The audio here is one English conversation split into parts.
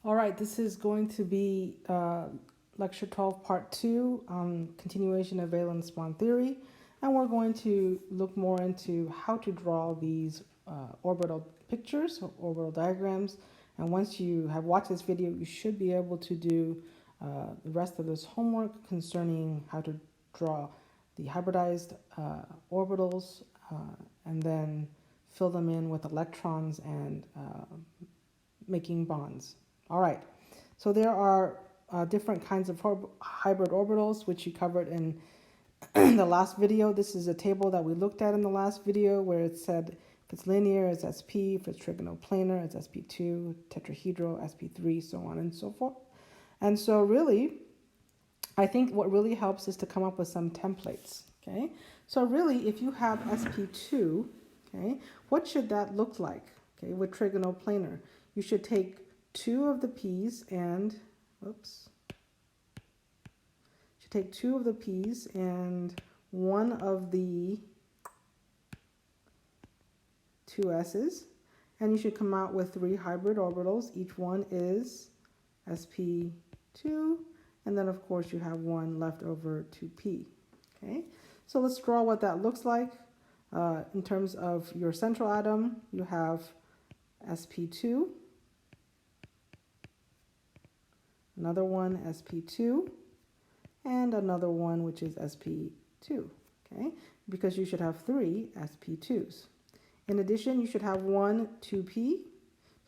All right, this is going to be lecture 12, part 2, continuation of valence bond theory. And we're going to look more into how to draw these orbital pictures, or orbital diagrams. And once you have watched this video, you should be able to do the rest of this homework concerning how to draw the hybridized orbitals and then fill them in with electrons and making bonds. All right, so there are different kinds of hybrid orbitals, which you covered in the last video. This is a table that we looked at in the last video where it said if it's linear, it's sp, if it's trigonoplanar, it's sp2, tetrahedral, sp3, so on and so forth. And so really, I think what really helps is to come up with some templates, okay? So really, if you have sp2, okay, what should that look like, okay, with trigonoplanar? You should take two of the p's and, take two of the p's and one of the two s's, and you should come out with three hybrid orbitals. Each one is sp2, and then of course you have one left over 2p. Okay, so let's draw what that looks like. In terms of your central atom, you have sp2, another one sp2, and another one which is sp2, okay, because you should have three sp2s. In addition, you should have one 2p.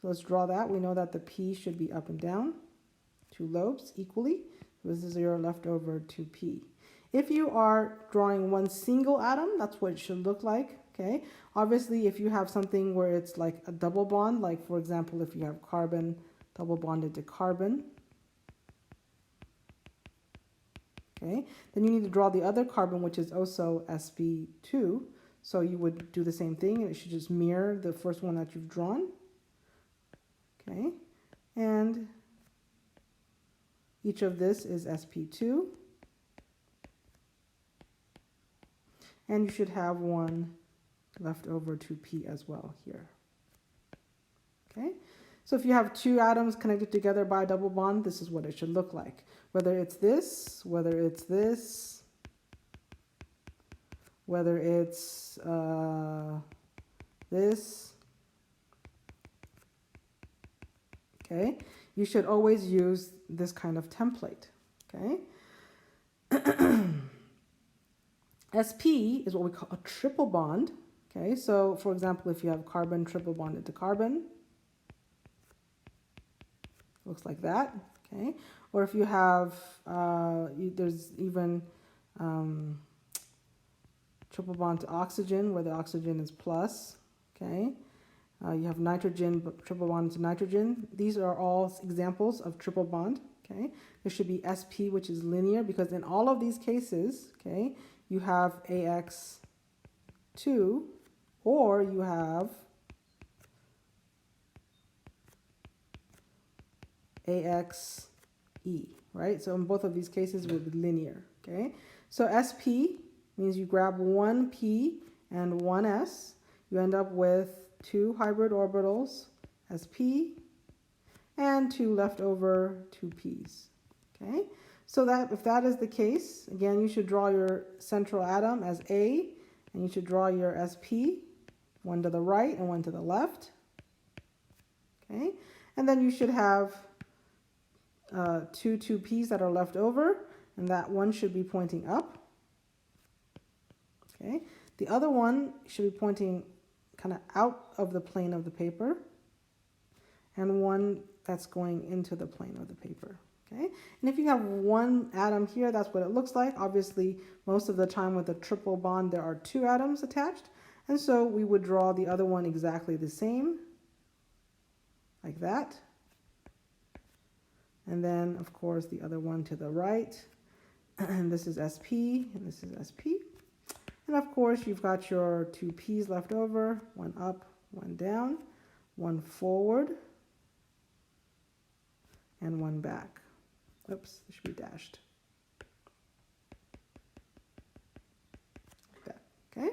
So let's draw that. We know that the p should be up and down, two lobes equally. So this is your leftover 2p. If you are drawing one single atom, that's what it should look like, okay? Obviously, if you have something where it's like a double bond, like for example, if you have carbon double bonded to carbon, okay, then you need to draw the other carbon, which is also sp2. So you would do the same thing, and it should just mirror the first one that you've drawn, okay? And each of this is sp2. And you should have one left over 2p as well here. Okay, so if you have two atoms connected together by a double bond, this is what it should look like. Whether it's this, whether it's this, whether it's this, okay, you should always use this kind of template, okay? Sp is what we call a triple bond, okay? So, for example, if you have carbon triple bonded to carbon, looks like that, okay? Or if you have, there's even triple bond to oxygen, where the oxygen is plus, okay? You have nitrogen, triple bond to nitrogen. These are all examples of triple bond, okay? There should be sp, which is linear, because in all of these cases, okay, you have AX2, or you have AXE, right? So in both of these cases, it would be linear, okay? So SP means you grab one P and one S. You end up with two hybrid orbitals, SP, and two leftover 2Ps, okay? So that if that is the case, again, you should draw your central atom as A, and you should draw your SP, one to the right and one to the left, okay? And then you should have two 2Ps that are left over, and that one should be pointing up, okay? The other one should be pointing kind of out of the plane of the paper, and one that's going into the plane of the paper. Okay, and if you have one atom here, that's what it looks like. Obviously, most of the time with a triple bond, there are two atoms attached. And so we would draw the other one exactly the same, like that. And then, of course, the other one to the right. And this is SP, and this is SP. And of course, you've got your two P's left over, one up, one down, one forward, and one back. Oops, it should be dashed. Like that, okay?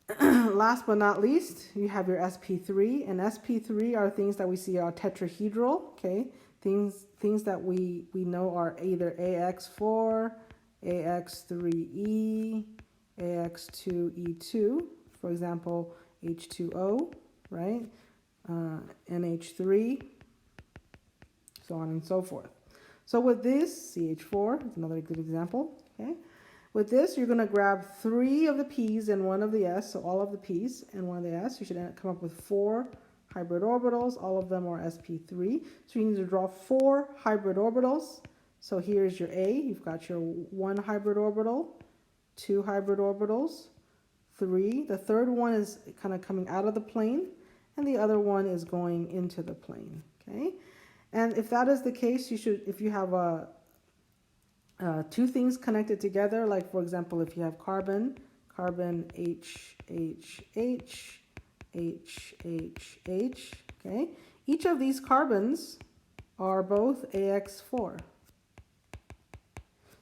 Last but not least, you have your sp3, and sp3 are things that we see are tetrahedral, okay? Things that we know are either AX4, AX3E, AX2E2, for example, H2O, right? NH3, so on and so forth. So with this, CH4 is another good example, okay? With this, you're going to grab 3 of the P's and 1 of the S, so all of the P's and 1 of the S. You should come up with 4 hybrid orbitals. All of them are sp3. So you need to draw 4 hybrid orbitals. So here's your A. You've got your 1 hybrid orbital, 2 hybrid orbitals, 3. The third one is kind of coming out of the plane, and the other one is going into the plane, okay? And if that is the case, you should, if you have two things connected together, like for example, if you have carbon H, H, H, H, H, H, okay? Each of these carbons are both AX4.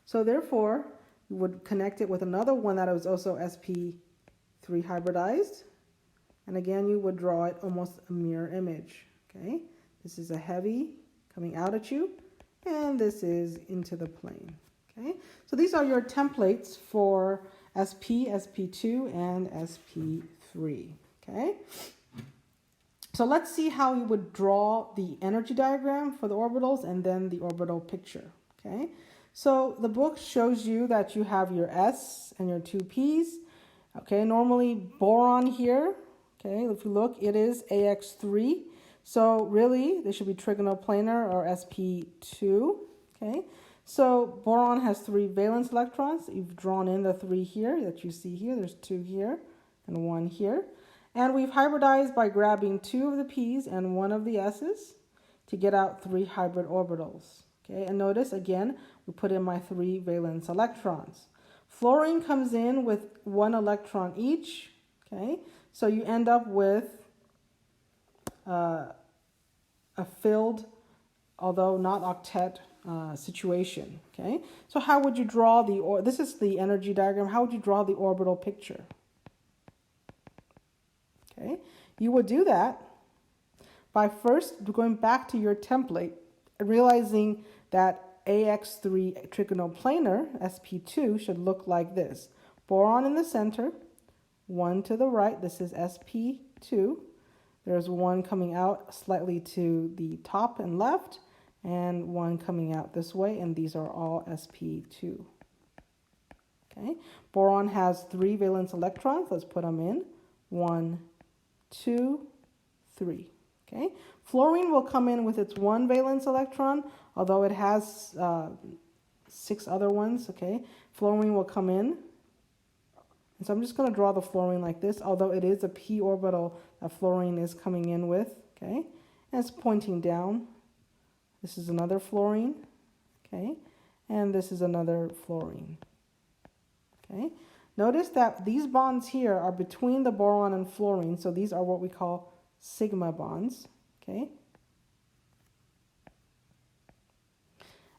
So therefore, you would connect it with another one that was also sp3 hybridized. And again, you would draw it almost a mirror image, okay? This is a heavy coming out at you, and this is into the plane, okay? So these are your templates for SP, SP2, and SP3, okay? So let's see how you would draw the energy diagram for the orbitals and then the orbital picture, okay? So the book shows you that you have your S and your 2 P's, okay? Normally boron here, okay, if you look, it is AX3. So really, they should be trigonoplanar or sp2, okay? So boron has 3 valence electrons. You've drawn in the 3 here that you see here. There's 2 here and 1 here. And we've hybridized by grabbing 2 of the P's and 1 of the S's to get out 3 hybrid orbitals, okay? And notice, again, we put in my 3 valence electrons. Fluorine comes in with 1 electron each, okay? So you end up with a filled, although not octet, situation, okay? So how would you draw this is the energy diagram, how would you draw the orbital picture? Okay, you would do that by first going back to your template and realizing that AX3 trigonoplanar, sp2, should look like this. Boron in the center, 1 to the right, this is sp2. There's 1 coming out slightly to the top and left, and 1 coming out this way, and these are all sp2. Okay, boron has 3 valence electrons. Let's put them in. 1, 2, 3. Okay, fluorine will come in with its 1 valence electron, although it has 6 other ones. Okay, fluorine will come in. And so I'm just going to draw the fluorine like this, although it is a p orbital that fluorine is coming in with, okay? And it's pointing down. This is another fluorine, okay? And this is another fluorine, okay? Notice that these bonds here are between the boron and fluorine, so these are what we call sigma bonds, okay?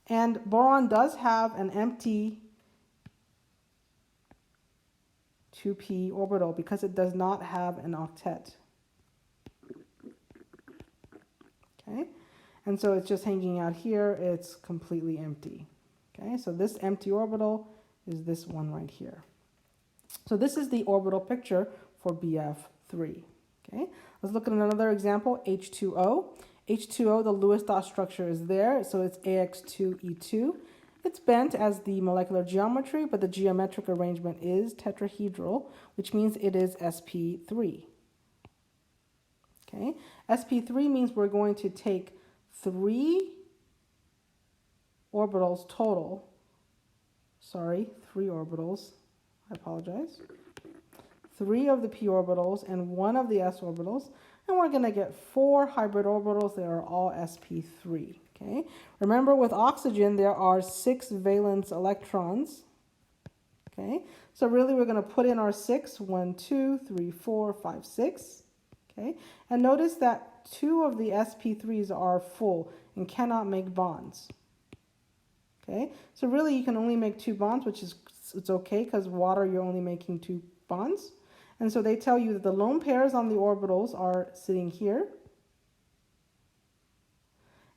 And boron does have an empty 2p orbital because it does not have an octet. Okay, and so it's just hanging out here. It's completely empty. Okay, so this empty orbital is this one right here. So this is the orbital picture for BF3. Okay, let's look at another example, H2O. H2O, the Lewis dot structure is there, so it's AX2E2. It's bent as the molecular geometry, but the geometric arrangement is tetrahedral, which means it is sp3. Okay, sp3 means we're going to take 3 orbitals total. Sorry, 3 orbitals. I apologize. 3 of the p orbitals and 1 of the s orbitals, and we're going to get 4 hybrid orbitals that are all sp3. Okay. Remember, with oxygen, there are 6 valence electrons. Okay. So really, we're going to put in our 6. 1, 2, 3, 4, 5, 6. Okay. And notice that 2 of the sp3s are full and cannot make bonds. Okay. So really, you can only make 2 bonds, which is it's okay because water, you're only making 2 bonds. And so they tell you that the lone pairs on the orbitals are sitting here.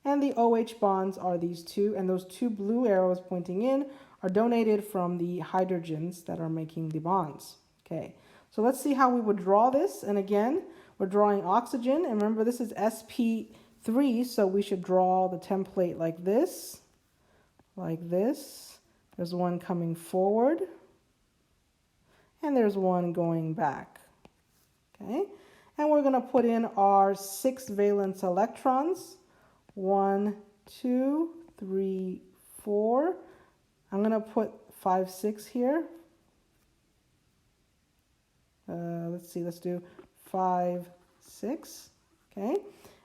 And the OH bonds are these two, and those two blue arrows pointing in are donated from the hydrogens that are making the bonds. Okay, so let's see how we would draw this. And again, we're drawing oxygen, and remember this is sp3, so we should draw the template like this. There's one coming forward, and there's one going back. Okay, and we're going to put in our 6 valence electrons. 1, 2, 3, 4. I'm going to put 5, 6 here. Let's see, let's do 5, 6. Okay.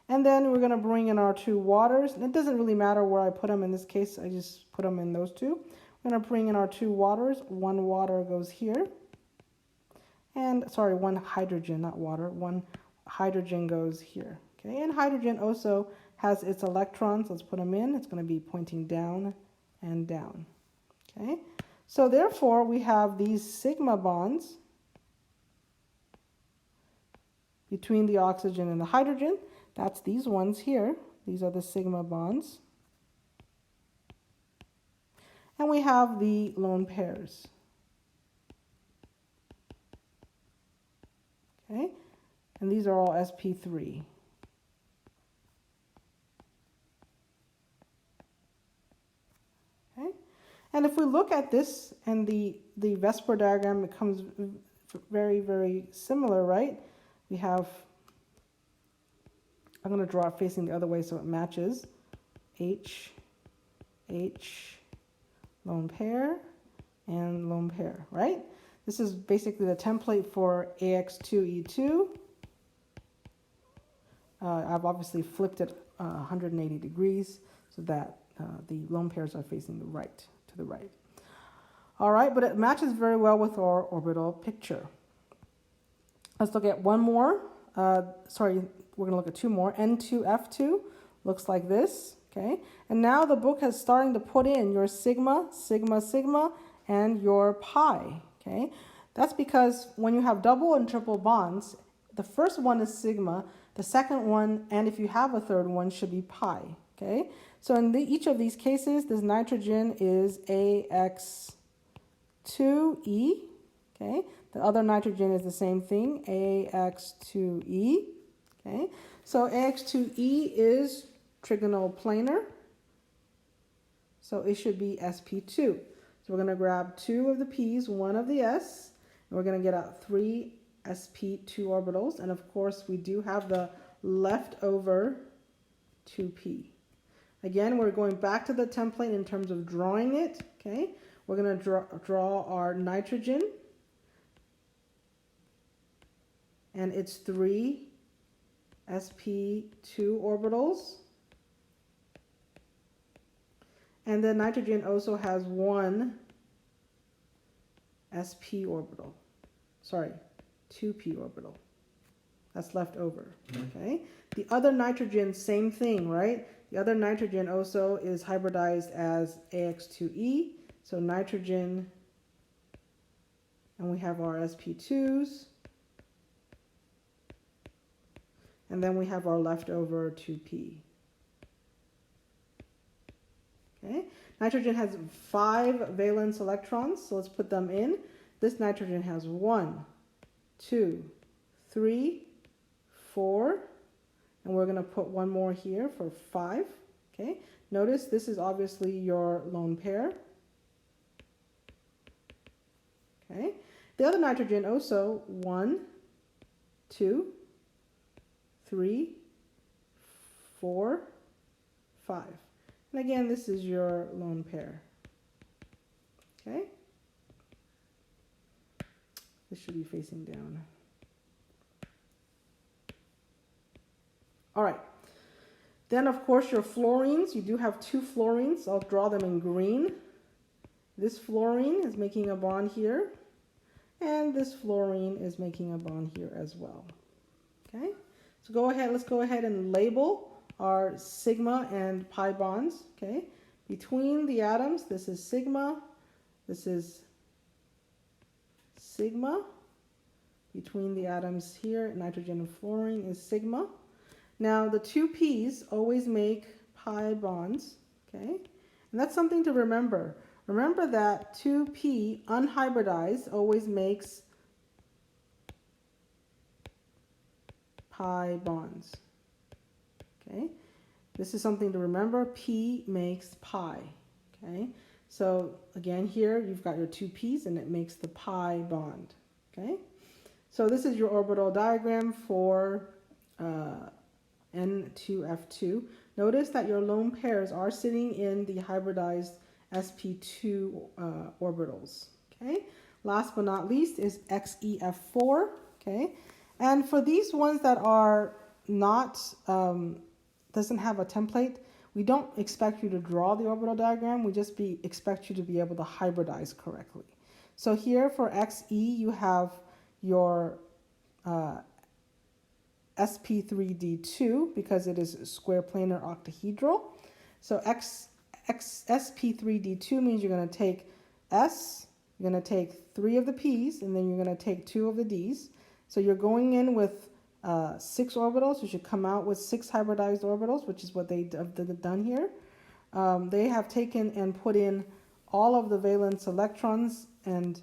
And then we're going to bring in our 2 waters. And it doesn't really matter where I put them. In this case, I just put them in those 2. We're going to bring in our 2 waters. 1 water goes here. And, sorry, 1 hydrogen, not water. 1 hydrogen goes here. Okay. And hydrogen also has its electrons. Let's put them in. It's going to be pointing down and down. Okay. So therefore, we have these sigma bonds between the oxygen and the hydrogen. That's these ones here. These are the sigma bonds. And we have the lone pairs. Okay. And these are all sp3. And if we look at this and the VSEPR diagram becomes very, very similar, right? We have, I'm going to draw it facing the other way so it matches. H, lone pair, and lone pair, right? This is basically the template for AX2E2. I've obviously flipped it 180 degrees so that the lone pairs are facing the right. To the right. All right, but it matches very well with our orbital picture. Let's look at one more. We're going to look at 2 more. N2F2 looks like this. Okay, and now the book is starting to put in your sigma, sigma, sigma, and your pi. Okay, that's because when you have double and triple bonds, the first one is sigma, the second one, and if you have a third one, should be pi. Okay, so in each of these cases, this nitrogen is AX2E. Okay, the other nitrogen is the same thing, AX2E. Okay, so AX2E is trigonoplanar, so it should be sp2. So we're going to grab 2 of the p's, 1 of the s, and we're going to get out 3 sp2 orbitals, and of course we do have the leftover 2p. Again, we're going back to the template in terms of drawing it. Okay, we're going to draw our nitrogen, and it's 3 sp2 orbitals. And then nitrogen also has 1 sp orbital. Sorry, 2p orbital. That's left over. Okay. The other nitrogen, same thing, right? The other nitrogen also is hybridized as AX2E. So nitrogen, and we have our sp2s. And then we have our leftover 2p. Okay. Nitrogen has 5 valence electrons, so let's put them in. This nitrogen has 1, 2, 3, 4, and we're going to put 1 more here for 5. Okay. Notice this is obviously your lone pair. Okay. The other nitrogen also 1, 2, 3, 4, 5. And again, this is your lone pair. Okay. This should be facing down. All right. Then, of course, your fluorines. You do have 2 fluorines. I'll draw them in green. This fluorine is making a bond here. And this fluorine is making a bond here as well. Okay. So let's go ahead and label our sigma and pi bonds. Okay. Between the atoms, this is sigma. This is sigma. between the atoms here, nitrogen and fluorine, is sigma. Now the two p's always make pi bonds, okay? And that's something to remember. Remember that 2p unhybridized always makes pi bonds, okay? This is something to remember. P makes pi, okay? So again, here you've got your two p's and it makes the pi bond, okay? So this is your orbital diagram for N2F2. Notice that your lone pairs are sitting in the hybridized sp2 orbitals, okay? Last but not least is XeF4, okay? And for these ones that are not, doesn't have a template, we don't expect you to draw the orbital diagram, we just expect you to be able to hybridize correctly. So here for Xe, you have your sp3d2 because it is square planar octahedral. So sp3d2 means you're going to take S, you're going to take 3 of the p's, and then you're going to take 2 of the d's. So you're going in with 6 orbitals. You should come out with 6 hybridized orbitals, which is what they have done here. They have taken and put in all of the valence electrons, and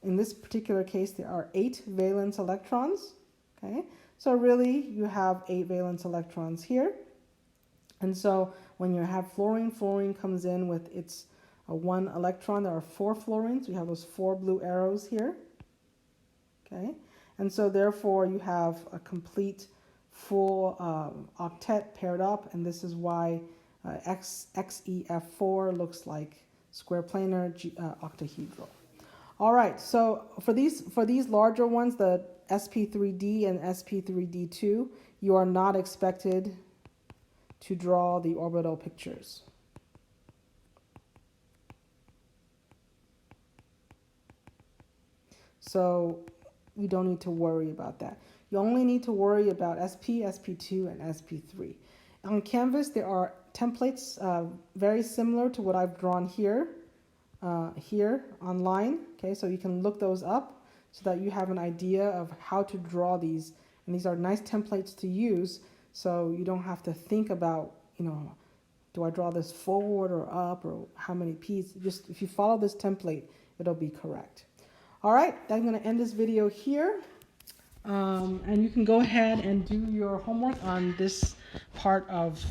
in this particular case, there are 8 valence electrons, okay? So really, you have 8 valence electrons here. And so when you have fluorine, fluorine comes in with its 1 electron. There are 4 fluorines. We have those 4 blue arrows here, okay? And so therefore, you have a complete full octet paired up, and this is why XeF4 looks like square planar octahedral. All right, so for these larger ones, the sp3d and sp3d2, you are not expected to draw the orbital pictures. So you don't need to worry about that. You only need to worry about SP, SP2, and SP3. On Canvas, there are templates very similar to what I've drawn here, here online. Okay, so you can look those up so that you have an idea of how to draw these. And these are nice templates to use, so you don't have to think about, you know, do I draw this forward or up or how many p's? Just if you follow this template, it'll be correct. All right, I'm going to end this video here. And you can go ahead and do your homework on this part of